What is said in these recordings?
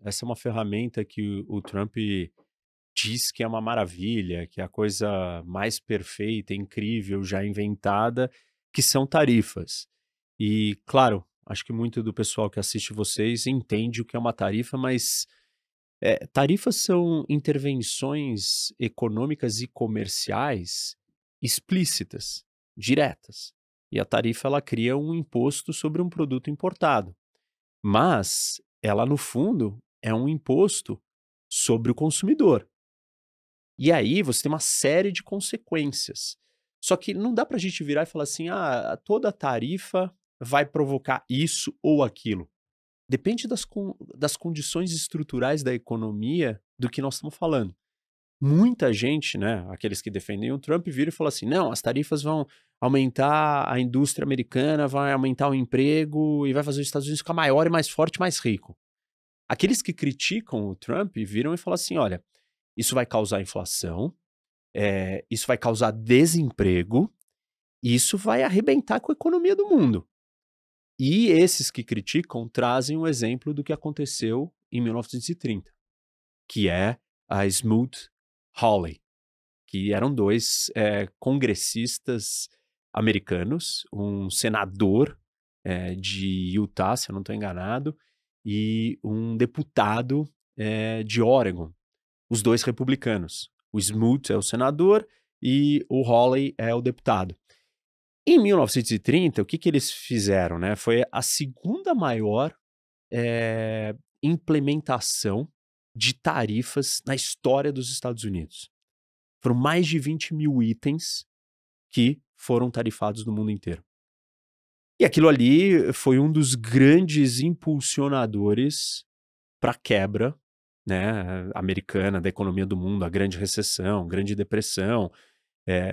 essa é uma ferramenta que o Trump diz que é uma maravilha, que é a coisa mais perfeita, incrível, já inventada, que são tarifas. E, claro, acho que muito do pessoal que assiste vocês entende o que é uma tarifa, mas tarifas são intervenções econômicas e comerciais explícitas, diretas. E a tarifa ela cria um imposto sobre um produto importado. Mas ela, no fundo, é um imposto sobre o consumidor. E aí você tem uma série de consequências. Só que não dá para a gente virar e falar assim: ah, toda tarifa vai provocar isso ou aquilo. Depende das condições estruturais da economia do que nós estamos falando. Muita gente, né, aqueles que defendem o Trump, viram e falam assim: não, as tarifas vão aumentar a indústria americana, vai aumentar o emprego e vai fazer os Estados Unidos ficar maior e mais forte, mais rico. Aqueles que criticam o Trump viram e falam assim: olha, isso vai causar inflação, isso vai causar desemprego, e isso vai arrebentar com a economia do mundo. E esses que criticam trazem um exemplo do que aconteceu em 1930, que é a Smoot-Hawley, que eram dois congressistas americanos, um senador de Utah, se eu não estou enganado, e um deputado de Oregon, os dois republicanos. O Smoot é o senador e o Hawley é o deputado. Em 1930, o que eles fizeram? Né? Foi a segunda maior implementação de tarifas na história dos Estados Unidos. Foram mais de 20 mil itens que foram tarifados no mundo inteiro. E aquilo ali foi um dos grandes impulsionadores para a quebra, né, americana, da economia do mundo, a grande recessão, grande depressão.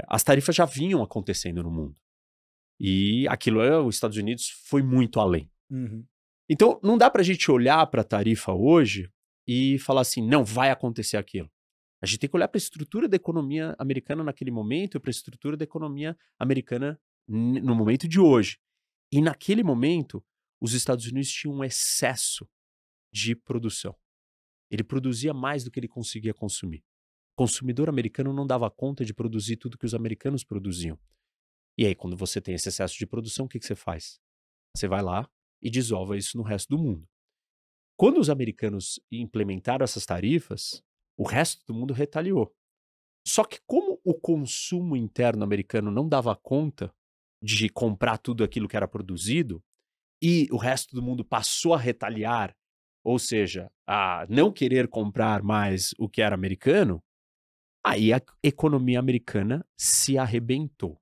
As tarifas já vinham acontecendo no mundo. E aquilo, os Estados Unidos foi muito além. Uhum. Então, não dá para a gente olhar para a tarifa hoje e falar assim, não, vai acontecer aquilo. A gente tem que olhar para a estrutura da economia americana naquele momento e para a estrutura da economia americana no momento de hoje. E naquele momento, os Estados Unidos tinham um excesso de produção. Ele produzia mais do que ele conseguia consumir. O consumidor americano não dava conta de produzir tudo que os americanos produziam. E aí, quando você tem esse excesso de produção, o que você faz? Você vai lá e desova isso no resto do mundo. Quando os americanos implementaram essas tarifas, o resto do mundo retaliou. Só que como o consumo interno americano não dava conta de comprar tudo aquilo que era produzido, e o resto do mundo passou a retaliar, ou seja, a não querer comprar mais o que era americano, aí a economia americana se arrebentou.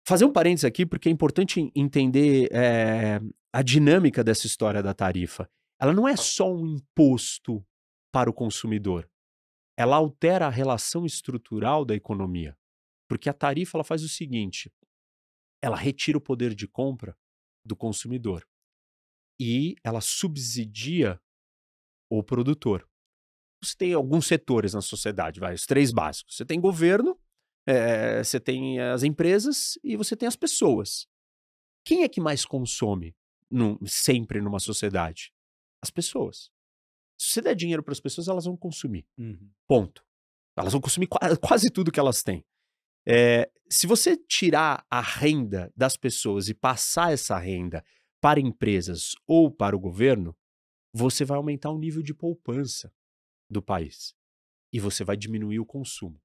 Fazer um parênteses aqui, porque é importante entender a dinâmica dessa história da tarifa. Ela não é só um imposto para o consumidor. Ela altera a relação estrutural da economia. Porque a tarifa ela faz o seguinte: ela retira o poder de compra do consumidor e ela subsidia o produtor. Você tem alguns setores na sociedade, vai, os três básicos. Você tem governo, você tem as empresas e você tem as pessoas. Quem é que mais consome sempre numa sociedade? As pessoas. Se você der dinheiro para as pessoas, elas vão consumir. Uhum. Ponto. Elas vão consumir quase tudo que elas têm. Se você tirar a renda das pessoas e passar essa renda para empresas ou para o governo, você vai aumentar o nível de poupança do país e você vai diminuir o consumo.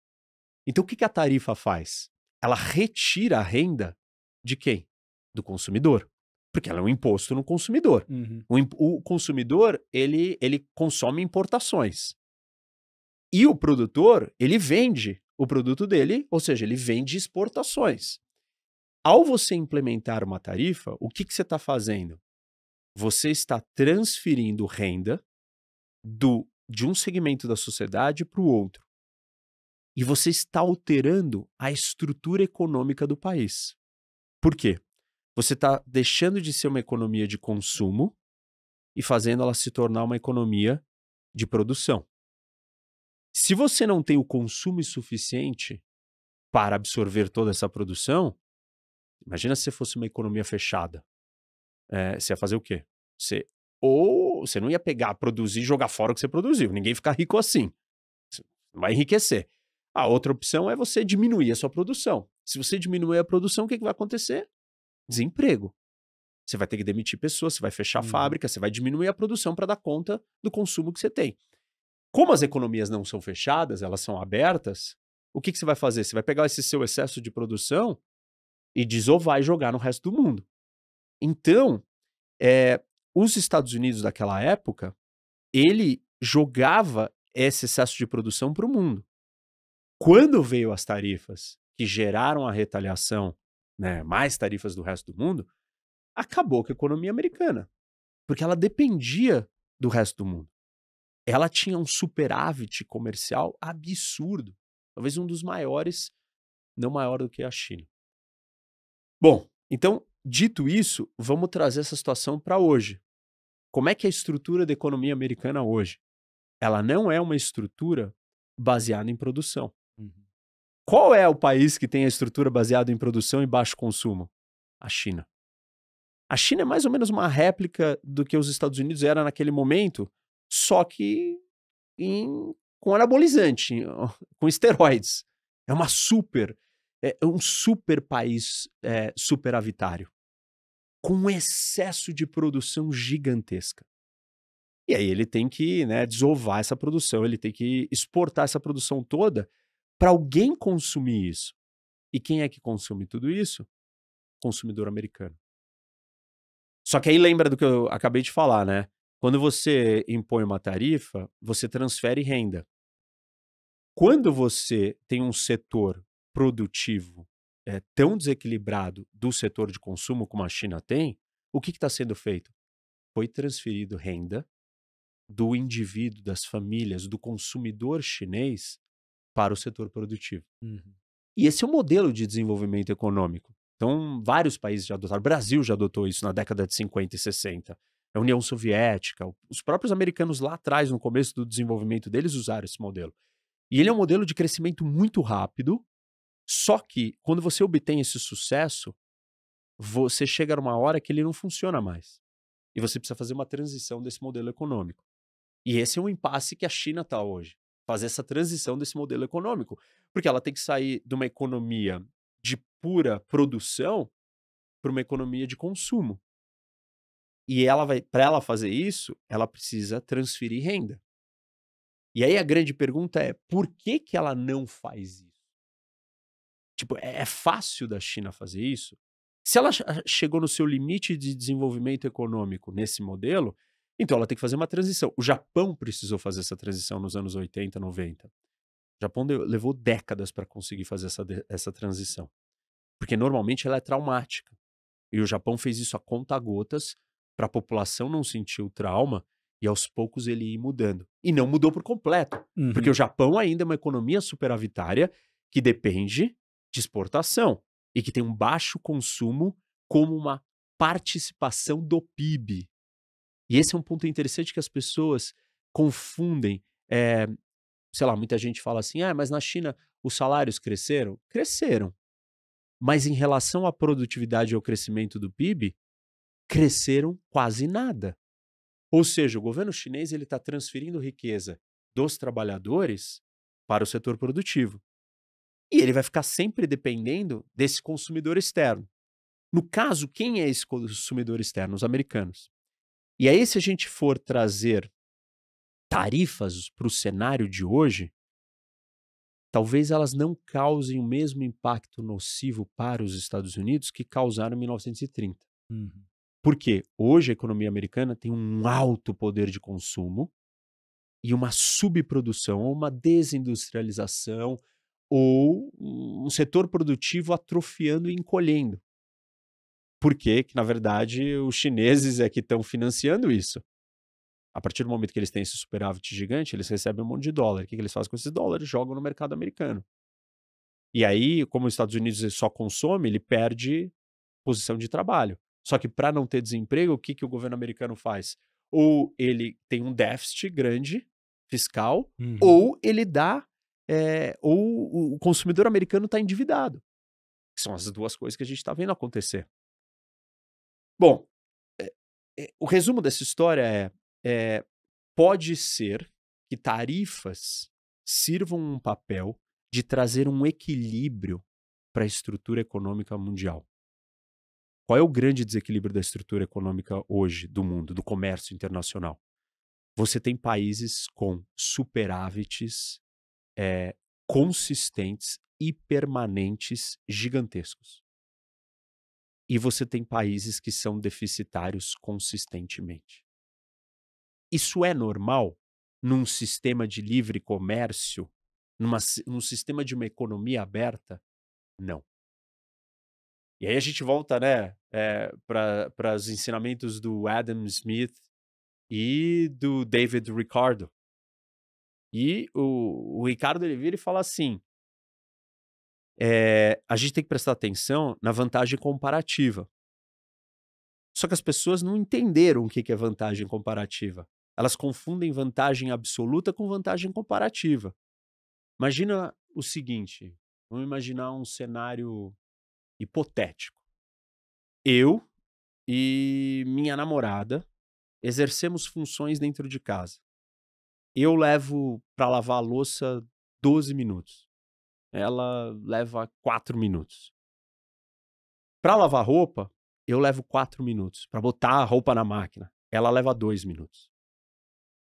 Então, o que a tarifa faz? Ela retira a renda de quem? Do consumidor. Porque ela é um imposto no consumidor. Uhum. O consumidor, ele consome importações. E o produtor, ele vende o produto dele, ou seja, ele vende exportações. Ao você implementar uma tarifa, o que você está fazendo? Você está transferindo renda de um segmento da sociedade para o outro. E você está alterando a estrutura econômica do país. Por quê? Você está deixando de ser uma economia de consumo e fazendo ela se tornar uma economia de produção. Se você não tem o consumo suficiente para absorver toda essa produção, imagina se você fosse uma economia fechada. Você ia fazer o quê? Você ou você não ia pegar, produzir e jogar fora o que você produziu. Ninguém fica rico assim. Você não vai enriquecer. A outra opção é você diminuir a sua produção. Se você diminuir a produção, o que vai acontecer? Desemprego. Você vai ter que demitir pessoas, você vai fechar a fábrica, você vai diminuir a produção para dar conta do consumo que você tem. Como as economias não são fechadas, elas são abertas, o que você vai fazer? Você vai pegar esse seu excesso de produção e desovar e jogar no resto do mundo. Então, os Estados Unidos daquela época, ele jogava esse excesso de produção para o mundo. Quando veio as tarifas que geraram a retaliação, né, mais tarifas do resto do mundo, acabou com a economia americana, porque ela dependia do resto do mundo. Ela tinha um superávit comercial absurdo, talvez um dos maiores, não maior do que a China. Bom, então, dito isso, vamos trazer essa situação para hoje. Como é que é a estrutura da economia americana hoje? Ela não é uma estrutura baseada em produção. Qual é o país que tem a estrutura baseada em produção e baixo consumo? A China. A China é mais ou menos uma réplica do que os Estados Unidos era naquele momento, só que com anabolizante, com esteroides. É um super país superavitário, com um excesso de produção gigantesca. E aí ele tem que, né, desovar essa produção, ele tem que exportar essa produção toda para alguém consumir isso. E quem é que consome tudo isso? Consumidor americano. Só que aí lembra do que eu acabei de falar, né? Quando você impõe uma tarifa, você transfere renda. Quando você tem um setor produtivo tão desequilibrado do setor de consumo como a China tem, o que está sendo feito? Foi transferido renda do indivíduo, das famílias, do consumidor chinês para o setor produtivo. E esse é o modelo de desenvolvimento econômico. Então, vários países já adotaram. O Brasil já adotou isso na década de 50 e 60. A União Soviética, os próprios americanos lá atrás, no começo do desenvolvimento deles, usaram esse modelo. E ele é um modelo de crescimento muito rápido, só que quando você obtém esse sucesso, você chega numa hora que ele não funciona mais. E você precisa fazer uma transição desse modelo econômico. E esse é um impasse que a China está hoje. Fazer essa transição desse modelo econômico. Porque ela tem que sair de uma economia de pura produção para uma economia de consumo. E para ela fazer isso, ela precisa transferir renda. E aí a grande pergunta é, por que ela não faz isso? Tipo, é fácil da China fazer isso? Se ela chegou no seu limite de desenvolvimento econômico nesse modelo, então ela tem que fazer uma transição. O Japão precisou fazer essa transição nos anos 80, 90. O Japão levou décadas para conseguir fazer essa transição. Porque normalmente ela é traumática. E o Japão fez isso a conta-gotas para a população não sentir o trauma e aos poucos ele ir mudando. E não mudou por completo. Porque o Japão ainda é uma economia superavitária que depende de exportação e que tem um baixo consumo como uma participação do PIB. E esse é um ponto interessante que as pessoas confundem. Sei lá, muita gente fala assim, mas na China os salários cresceram? Cresceram. Mas em relação à produtividade e ao crescimento do PIB, cresceram quase nada. Ou seja, o governo chinês está transferindo riqueza dos trabalhadores para o setor produtivo. E ele vai ficar sempre dependendo desse consumidor externo. No caso, quem é esse consumidor externo? Os americanos. E aí, se a gente for trazer tarifas para o cenário de hoje, talvez elas não causem o mesmo impacto nocivo para os Estados Unidos que causaram em 1930. Por quê? Hoje a economia americana tem um alto poder de consumo e uma subprodução, ou uma desindustrialização, ou um setor produtivo atrofiando e encolhendo. Por quê? Que, na verdade, os chineses é que estão financiando isso. A partir do momento que eles têm esse superávit gigante, eles recebem um monte de dólar. O que eles fazem com esses dólares? Jogam no mercado americano. E aí, como os Estados Unidos só consome, ele perde posição de trabalho. Só que para não ter desemprego, o que o governo americano faz? Ou ele tem um déficit grande fiscal, ou ele dá, ou o consumidor americano está endividado. São as duas coisas que a gente está vendo acontecer. Bom, o resumo dessa história pode ser que tarifas sirvam um papel de trazer um equilíbrio para a estrutura econômica mundial. Qual é o grande desequilíbrio da estrutura econômica hoje do mundo, do comércio internacional? Você tem países com superávites consistentes e permanentes gigantescos. E você tem países que são deficitários consistentemente. Isso é normal num sistema de livre comércio, num sistema de uma economia aberta? Não. E aí a gente volta, né, para os ensinamentos do Adam Smith e do David Ricardo. E o Ricardo, ele vira e fala assim, a gente tem que prestar atenção na vantagem comparativa. Só que as pessoas não entenderam o que é vantagem comparativa. Elas confundem vantagem absoluta com vantagem comparativa. Imagina o seguinte, vamos imaginar um cenário hipotético. Eu e minha namorada exercemos funções dentro de casa. Eu levo para lavar a louça 12 minutos. Ela leva 4 minutos. Para lavar roupa, eu levo 4 minutos. Para botar a roupa na máquina, ela leva 2 minutos.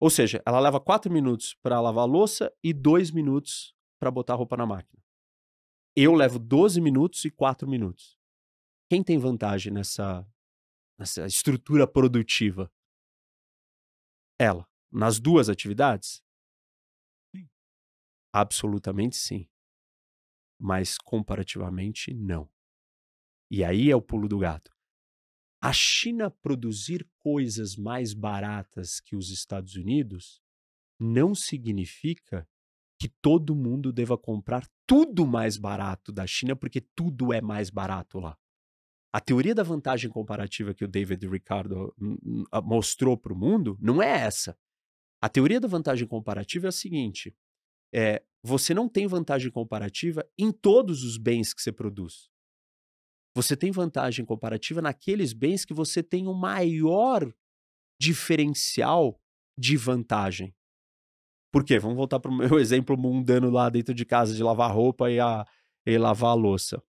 Ou seja, ela leva 4 minutos para lavar a louça e 2 minutos para botar a roupa na máquina. Eu levo 12 minutos e 4 minutos. Quem tem vantagem nessa estrutura produtiva? Ela. Nas duas atividades? Sim. Absolutamente sim. Mas comparativamente não. E aí é o pulo do gato. A China produzir coisas mais baratas que os Estados Unidos não significa que todo mundo deva comprar tudo mais barato da China, porque tudo é mais barato lá. A teoria da vantagem comparativa que o David Ricardo mostrou para o mundo não é essa. A teoria da vantagem comparativa é a seguinte: você não tem vantagem comparativa em todos os bens que você produz. Você tem vantagem comparativa naqueles bens que você tem o maior diferencial de vantagem. Por quê? Vamos voltar para o meu exemplo mundano lá dentro de casa de lavar roupa e lavar a louça.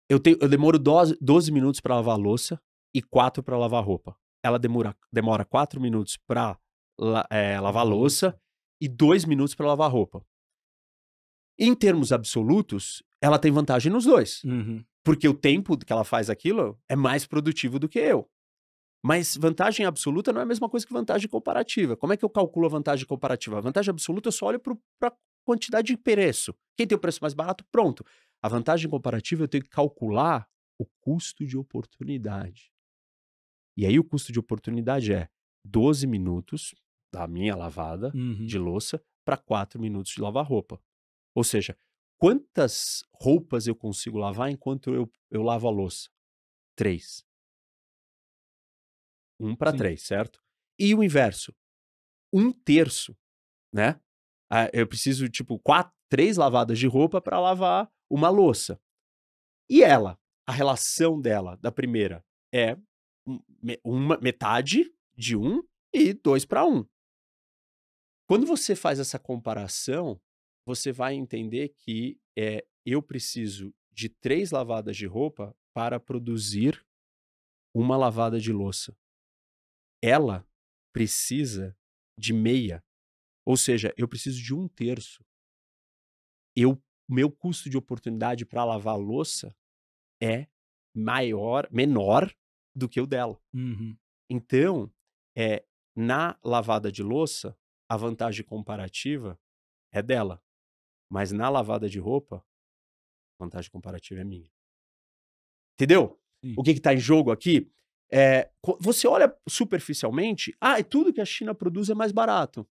Eu demoro 12 minutos para lavar a louça e 4 para lavar a roupa. Ela demora 4 minutos para lavar a louça e 2 minutos para lavar a roupa. Em termos absolutos, ela tem vantagem nos dois. Uhum. Porque o tempo que ela faz aquilo é mais produtivo do que eu. Mas vantagem absoluta não é a mesma coisa que vantagem comparativa. Como é que eu calculo a vantagem comparativa? A vantagem absoluta eu só olho para a quantidade de preço. Quem tem o preço mais barato, pronto. A vantagem comparativa eu tenho que calcular o custo de oportunidade. E aí o custo de oportunidade é 12 minutos da minha lavada de louça para 4 minutos de lavar roupa. Ou seja, quantas roupas eu consigo lavar enquanto eu lavo a louça? 3. 1 para 3, certo? E o inverso? 1/3, né? Eu preciso, 3 lavadas de roupa para lavar uma louça. E ela? A relação dela, da primeira, é uma metade de 1 e 2 para 1. Quando você faz essa comparação, você vai entender que eu preciso de 3 lavadas de roupa para produzir uma lavada de louça. Ela precisa de meia. Ou seja, eu preciso de 1/3. Meu custo de oportunidade para lavar a louça é menor do que o dela. Então, na lavada de louça, a vantagem comparativa é dela. Mas na lavada de roupa, a vantagem comparativa é minha. Entendeu? Sim. O que está em jogo aqui? Você olha superficialmente, tudo que a China produz é mais barato.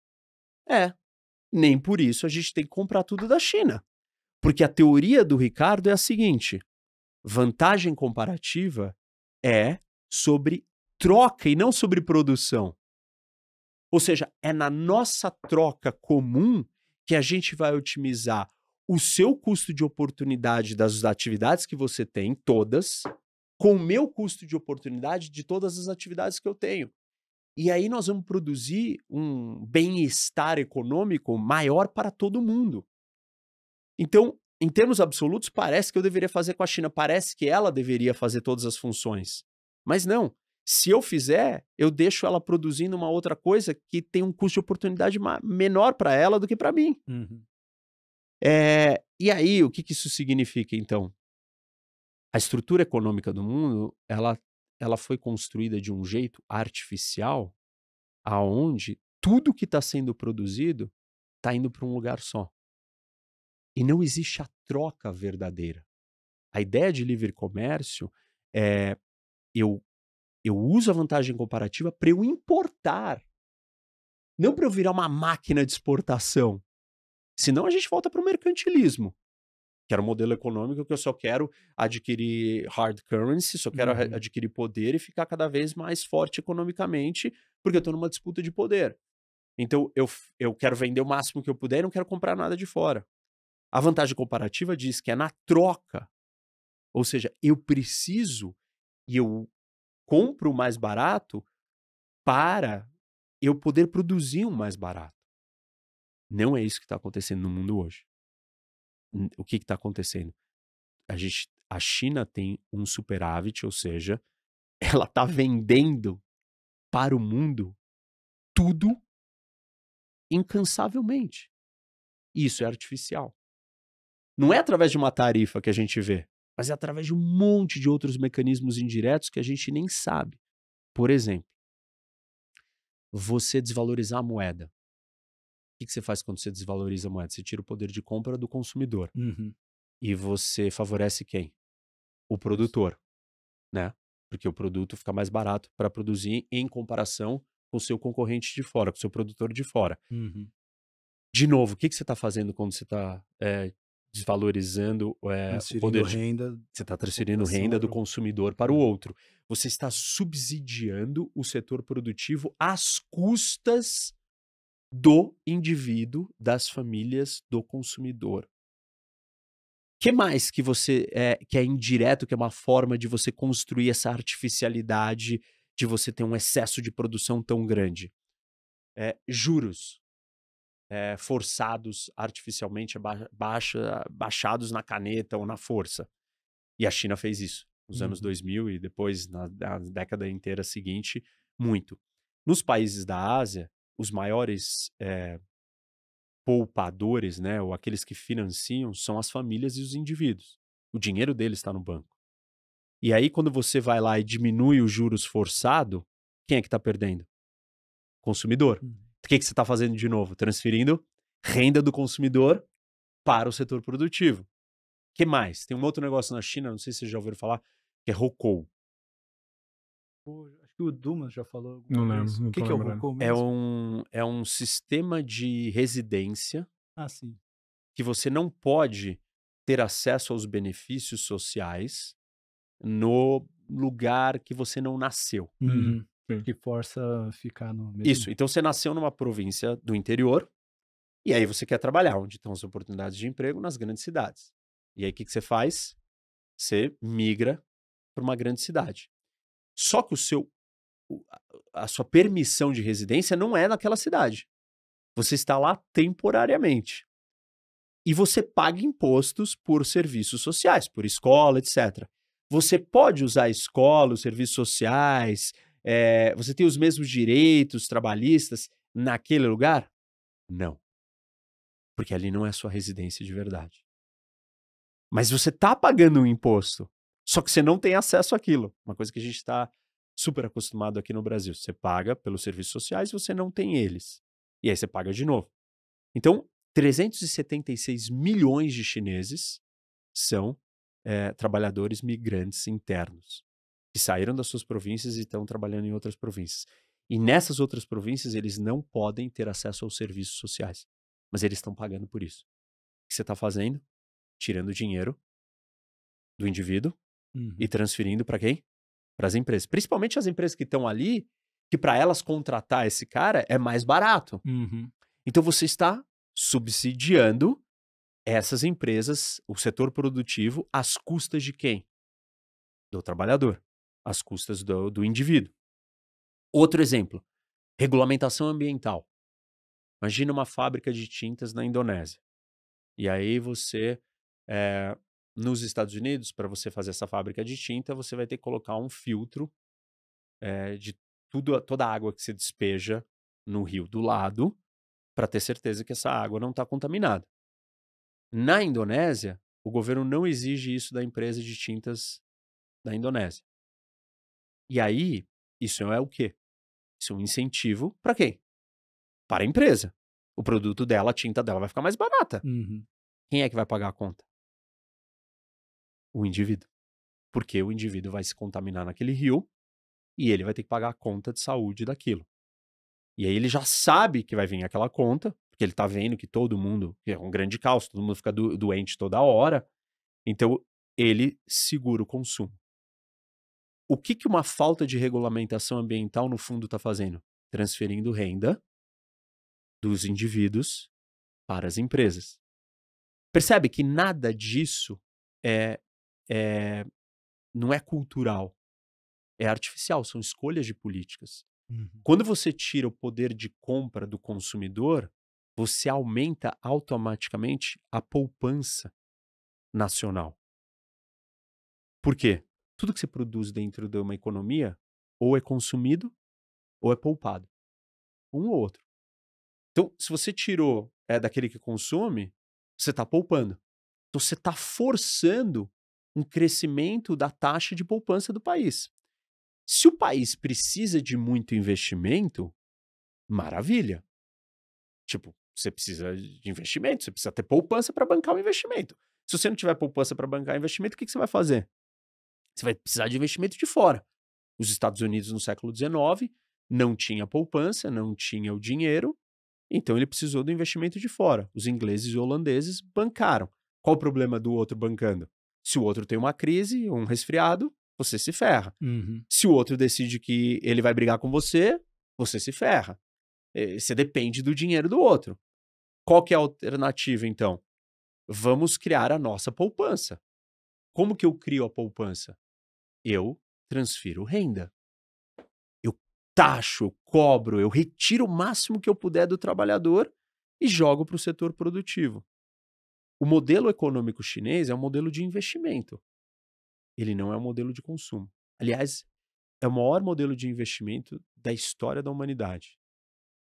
Nem por isso a gente tem que comprar tudo da China. Porque a teoria do Ricardo é a seguinte: vantagem comparativa é sobre troca e não sobre produção. Ou seja, é na nossa troca comum que a gente vai otimizar o seu custo de oportunidade das atividades que você tem, todas, com o meu custo de oportunidade de todas as atividades que eu tenho. E aí nós vamos produzir um bem-estar econômico maior para todo mundo. Então, em termos absolutos, parece que eu deveria fazer com a China, parece que ela deveria fazer todas as funções. Mas não. Se eu fizer, eu deixo ela produzindo uma outra coisa que tem um custo de oportunidade menor para ela do que para mim. Uhum. E aí, o que isso significa, então? A estrutura econômica do mundo, ela foi construída de um jeito artificial, aonde tudo que está sendo produzido está indo para um lugar só. E não existe a troca verdadeira. A ideia de livre comércio é eu uso a vantagem comparativa para eu importar, não para eu virar uma máquina de exportação. Senão a gente volta para o mercantilismo, que era um modelo econômico que eu só quero adquirir hard currency, só quero adquirir poder e ficar cada vez mais forte economicamente, porque eu estou numa disputa de poder. Então eu quero vender o máximo que eu puder e não quero comprar nada de fora. A vantagem comparativa diz que é na troca. Ou seja, eu preciso e eu compro o mais barato para eu poder produzir um mais barato. Não é isso que está acontecendo no mundo hoje. O que está acontecendo? A China tem um superávit, ou seja, ela está vendendo para o mundo tudo incansavelmente. Isso é artificial. Não é através de uma tarifa que a gente vê, mas é através de um monte de outros mecanismos indiretos que a gente nem sabe. Por exemplo, você desvalorizar a moeda. O que você faz quando você desvaloriza a moeda? Você tira o poder de compra do consumidor. Uhum. E você favorece quem? O produtor, né? Porque o produto fica mais barato para produzir em comparação com o seu concorrente de fora, com o seu produtor de fora. Uhum. De novo, o que você está fazendo quando você está desvalorizando o Transferindo poder de... renda Você está da transferindo população renda do pro... consumidor para o outro. Você está subsidiando o setor produtivo às custas do indivíduo, das famílias, do consumidor. Que mais que que é indireto, que é uma forma de você construir essa artificialidade, de você ter um excesso de produção tão grande? Juros forçados artificialmente, baixados na caneta ou na força. E a China fez isso nos anos 2000 e depois na década inteira seguinte, muito. Nos países da Ásia, os maiores poupadores, né, ou aqueles que financiam, são as famílias e os indivíduos. O dinheiro deles está no banco. E aí, quando você vai lá e diminui os juros forçado, quem é que está perdendo? Consumidor. O que você está fazendo de novo? Transferindo renda do consumidor para o setor produtivo. O que mais? Tem um outro negócio na China, não sei se vocês já ouviram falar, que é Hokou. Acho que o Dumas já falou Não alguma lembro, vez. não O que tô é o lembrando. Rocô mesmo? É um sistema de residência Ah, sim. que você não pode ter acesso aos benefícios sociais no lugar que você não nasceu. Uhum. Sim. Que força a ficar no mesmo... Isso, então você nasceu numa província do interior e aí você quer trabalhar onde estão as oportunidades de emprego nas grandes cidades. E aí o que você faz? Você migra para uma grande cidade. Só que a sua permissão de residência não é naquela cidade. Você está lá temporariamente. E você paga impostos por serviços sociais, por escola, etc. Você pode usar a escola, os serviços sociais, você tem os mesmos direitos trabalhistas naquele lugar? Não. Porque ali não é a sua residência de verdade. Mas você está pagando um imposto, só que você não tem acesso àquilo. Uma coisa que a gente está super acostumado aqui no Brasil. Você paga pelos serviços sociais e você não tem eles. E aí você paga de novo. Então, 376 milhões de chineses são trabalhadores migrantes internos, que saíram das suas províncias e estão trabalhando em outras províncias. E nessas outras províncias, eles não podem ter acesso aos serviços sociais, mas eles estão pagando por isso. O que você está fazendo? Tirando dinheiro do indivíduo e transferindo para quem? Para as empresas. Principalmente as empresas que estão ali, que para elas contratar esse cara é mais barato. Então você está subsidiando essas empresas, o setor produtivo, às custas de quem? do trabalhador, às custas do indivíduo. Outro exemplo, regulamentação ambiental. Imagina uma fábrica de tintas na Indonésia. E aí você, nos Estados Unidos, para você fazer essa fábrica de tinta, você vai ter que colocar um filtro de toda a água que você despeja no rio do lado, para ter certeza que essa água não está contaminada. Na Indonésia, o governo não exige isso da empresa de tintas da Indonésia. E aí, isso é o quê? Isso é um incentivo para quem? Para a empresa. O produto dela, a tinta dela vai ficar mais barata. Uhum. Quem é que vai pagar a conta? O indivíduo. Porque o indivíduo vai se contaminar naquele rio e ele vai ter que pagar a conta de saúde daquilo. E aí ele já sabe que vai vir aquela conta, porque ele tá vendo que todo mundo, que é um grande caos, todo mundo fica doente toda hora. Então, ele segura o consumo. O que que uma falta de regulamentação ambiental, no fundo, está fazendo? Transferindo renda dos indivíduos para as empresas. Percebe que nada disso é, não é cultural, é artificial, são escolhas de políticas. Uhum. Quando você tira o poder de compra do consumidor, você aumenta automaticamente a poupança nacional. Por quê? Tudo que você produz dentro de uma economia ou é consumido ou é poupado. Um ou outro. Então, se você tirou daquele que consome, você está poupando. Então, você está forçando um crescimento da taxa de poupança do país. Se o país precisa de muito investimento, maravilha. Tipo, você precisa de investimento, você precisa ter poupança para bancar o investimento. Se você não tiver poupança para bancar o investimento, o que você vai fazer? Você vai precisar de investimento de fora. Os Estados Unidos, no século XIX, não tinha poupança, não tinha o dinheiro, então ele precisou do investimento de fora. Os ingleses e holandeses bancaram. Qual o problema do outro bancando? Se o outro tem uma crise, um resfriado, você se ferra. Uhum. Se o outro decide que ele vai brigar com você, você se ferra. Você depende do dinheiro do outro. Qual que é a alternativa, então? Vamos criar a nossa poupança. Como que eu crio a poupança? Eu transfiro renda. Eu taxo, eu cobro, eu retiro o máximo que eu puder do trabalhador e jogo para o setor produtivo. O modelo econômico chinês é um modelo de investimento. Ele não é um modelo de consumo. Aliás, é o maior modelo de investimento da história da humanidade.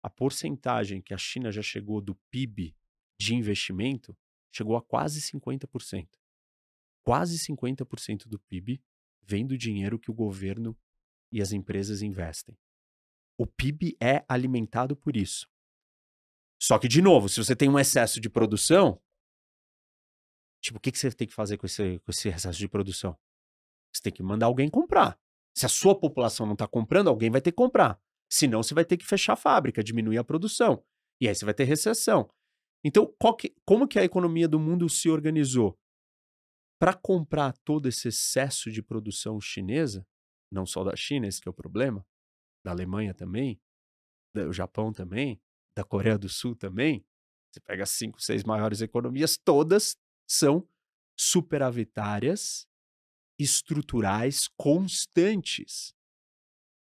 A porcentagem que a China já chegou do PIB de investimento chegou a quase 50%. Quase 50% do PIB vem do dinheiro que o governo e as empresas investem. O PIB é alimentado por isso. Só que, de novo, se você tem um excesso de produção, tipo, o que você tem que fazer com esse excesso de produção? Você tem que mandar alguém comprar. Se a sua população não está comprando, alguém vai ter que comprar. Senão, você vai ter que fechar a fábrica, diminuir a produção. E aí você vai ter recessão. Então, como que a economia do mundo se organizou? Para comprar todo esse excesso de produção chinesa, não só da China, esse que é o problema, da Alemanha também, do Japão também, da Coreia do Sul também, você pega as 5, 6 maiores economias, todas são superavitárias, estruturais, constantes.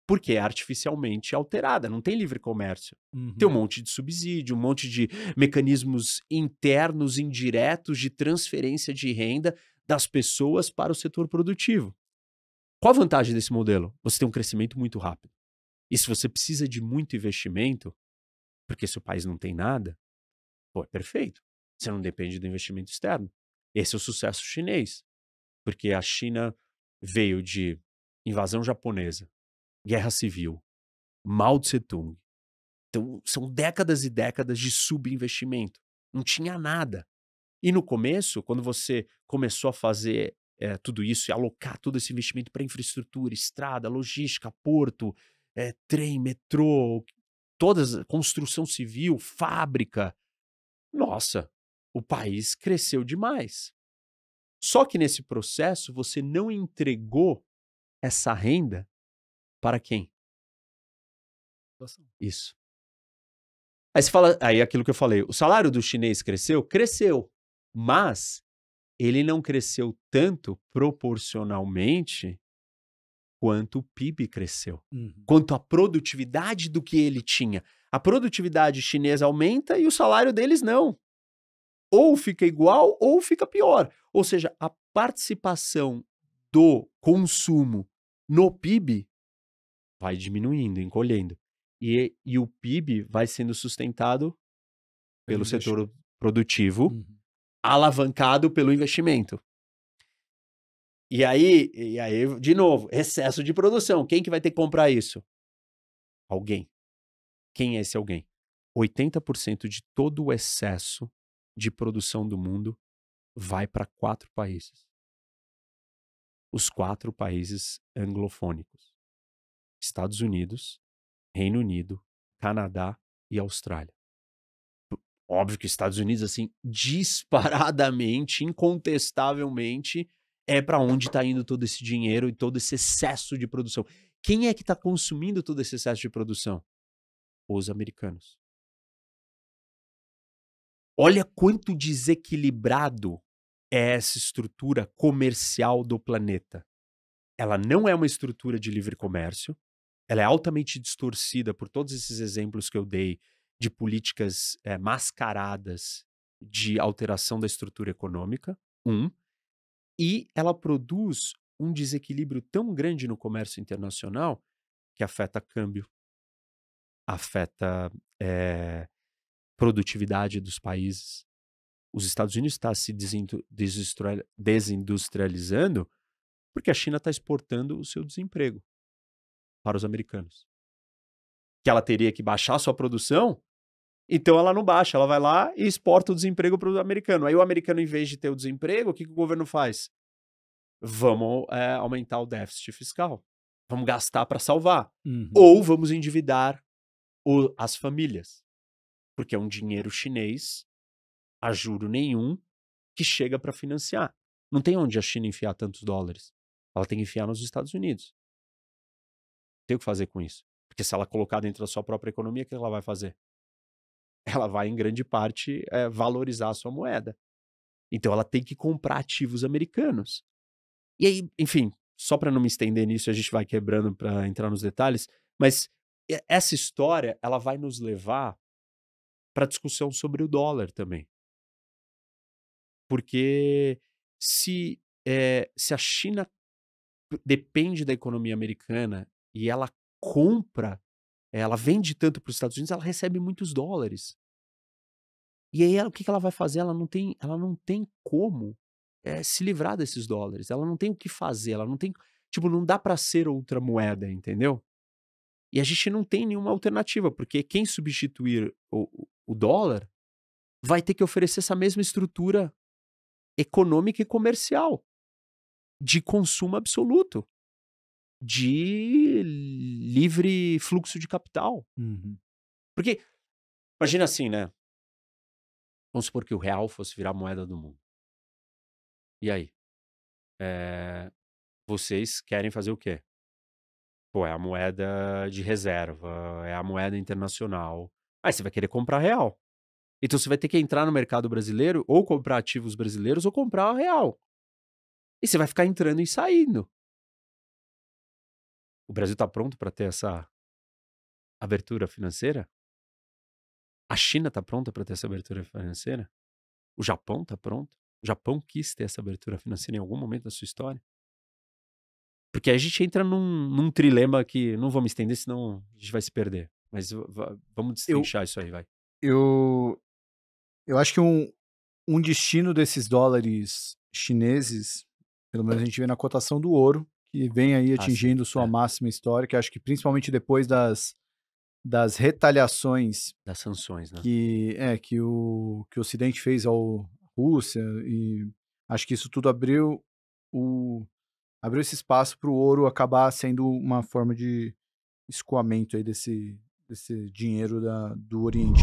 Porque é artificialmente alterada, não tem livre comércio. Tem um Uhum. monte de subsídio, um monte de mecanismos internos, indiretos, de transferência de renda das pessoas para o setor produtivo. Qual a vantagem desse modelo? Você tem um crescimento muito rápido. E se você precisa de muito investimento, porque seu país não tem nada, pô, é perfeito. Você não depende do investimento externo. Esse é o sucesso chinês. Porque a China veio de invasão japonesa, guerra civil, Mao Tse-tung. Então, são décadas e décadas de subinvestimento. Não tinha nada. E no começo, quando você começou a fazer tudo isso e alocar todo esse investimento para infraestrutura, estrada, logística, porto, trem, metrô, construção civil, fábrica, nossa, o país cresceu demais. Só que nesse processo você não entregou essa renda para quem? Isso. Aí você fala, aí aquilo que eu falei, o salário do chinês cresceu? Cresceu. Mas ele não cresceu tanto proporcionalmente quanto o PIB cresceu, quanto a produtividade do que ele tinha. A produtividade chinesa aumenta e o salário deles não. Ou fica igual ou fica pior. Ou seja, a participação do consumo no PIB vai diminuindo, encolhendo. E o PIB vai sendo sustentado pelo setor produtivo, alavancado pelo investimento. E aí, de novo, excesso de produção. Quem que vai ter que comprar isso? Alguém. Quem é esse alguém? 80% de todo o excesso de produção do mundo vai para 4 países. Os 4 países anglofônicos. Estados Unidos, Reino Unido, Canadá e Austrália. Óbvio que Estados Unidos, assim, disparadamente, incontestavelmente, é para onde está indo todo esse dinheiro e todo esse excesso de produção. Quem é que está consumindo todo esse excesso de produção? Os americanos. Olha quanto desequilibrado é essa estrutura comercial do planeta. Ela não é uma estrutura de livre comércio, ela é altamente distorcida por todos esses exemplos que eu dei de políticas mascaradas de alteração da estrutura econômica, e ela produz um desequilíbrio tão grande no comércio internacional que afeta câmbio, afeta produtividade dos países. Os Estados Unidos está se desindustrializando porque a China está exportando o seu desemprego para os americanos. Que ela teria que baixar a sua produção, então ela não baixa, ela vai lá e exporta o desemprego para o americano. Aí o americano, em vez de ter o desemprego, o que o governo faz? Vamos aumentar o déficit fiscal. Vamos gastar para salvar. Ou vamos endividar as famílias. Porque é um dinheiro chinês, a juro nenhum, que chega para financiar. Não tem onde a China enfiar tantos dólares. Ela tem que enfiar nos Estados Unidos. Tem o que fazer com isso. Porque se ela colocar dentro da sua própria economia, o que ela vai fazer? Ela vai, em grande parte, valorizar a sua moeda. Então ela tem que comprar ativos americanos. E aí, enfim, só para não me estender nisso, a gente vai quebrando para entrar nos detalhes, mas essa história, ela vai nos levar para a discussão sobre o dólar também. Porque se a China depende da economia americana e ela compra, ela vende tanto para os Estados Unidos, ela recebe muitos dólares. E aí o que ela vai fazer? Ela não tem como se livrar desses dólares. Ela não tem o que fazer, ela não tem, tipo, não dá para ser outra moeda, entendeu? E a gente não tem nenhuma alternativa, porque quem substituir o dólar vai ter que oferecer essa mesma estrutura econômica e comercial de consumo absoluto, de livre fluxo de capital. Porque, imagina assim, né? Vamos supor que o real fosse virar a moeda do mundo. E aí? Vocês querem fazer o quê? Pô, é a moeda de reserva, é a moeda internacional. Aí você vai querer comprar real. Então você vai ter que entrar no mercado brasileiro, ou comprar ativos brasileiros, ou comprar real. E você vai ficar entrando e saindo. O Brasil está pronto para ter essa abertura financeira? A China está pronta para ter essa abertura financeira? O Japão está pronto? O Japão quis ter essa abertura financeira em algum momento da sua história? Porque aí a gente entra num trilema que não vou me estender, senão a gente vai se perder. Mas vamos destrinchar isso aí, vai. Eu acho que um destino desses dólares chineses, pelo menos a gente vê na cotação do ouro, que vem aí atingindo sua máxima histórica, acho que principalmente depois das retaliações das sanções, né? Que o Ocidente fez à Rússia, e acho que isso tudo abriu esse espaço para o ouro acabar sendo uma forma de escoamento aí desse dinheiro do Oriente.